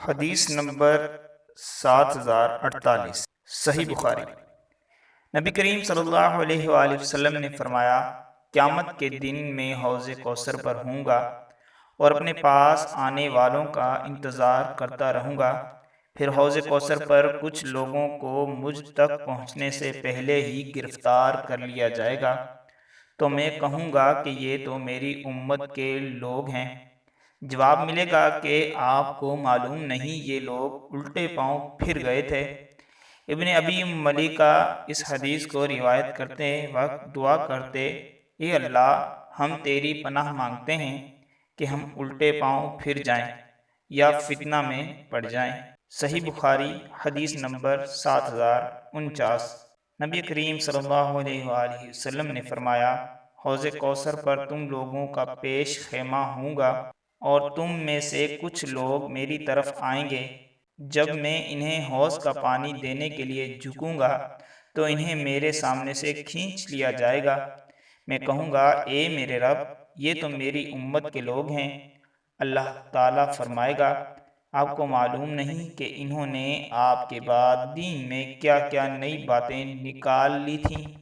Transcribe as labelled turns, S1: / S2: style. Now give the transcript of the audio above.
S1: حدیث نمبر 7048 صحیح بخاری۔ نبی کریم صلی اللہ علیہ وآلہ وسلم نے فرمایا، قیامت کے دن میں حوض کوثر پر ہوں گا اور اپنے پاس آنے والوں کا انتظار کرتا رہوں گا۔ پھر حوض کوثر پر کچھ لوگوں کو مجھ تک پہنچنے سے پہلے ہی گرفتار کر لیا جائے گا، تو میں کہوں گا کہ یہ تو میری امت کے لوگ ہیں۔ جواب ملے گا کہ آپ کو معلوم نہیں یہ لوگ الٹے پاؤں پھر گئے تھے۔ ابن ابی ملیکہ اس حدیث کو روایت کرتے وقت دعا کرتے، اے اللہ، ہم تیری پناہ مانگتے ہیں کہ ہم الٹے پاؤں پھر جائیں یا فتنہ میں پڑ جائیں۔ صحیح بخاری حدیث نمبر 7049۔ نبی کریم صلی اللہ علیہ وآلہ وسلم نے فرمایا، حوض کوثر پر تم لوگوں کا پیش خیمہ ہوں گا اور تم میں سے کچھ لوگ میری طرف آئیں گے۔ جب میں انہیں حوض کا پانی دینے کے لیے جھکوں گا تو انہیں میرے سامنے سے کھینچ لیا جائے گا۔ میں کہوں گا، اے میرے رب، یہ تو میری امت کے لوگ ہیں۔ اللہ تعالیٰ فرمائے گا، آپ کو معلوم نہیں کہ انہوں نے آپ کے بعد دین میں کیا کیا نئی باتیں نکال لی تھیں۔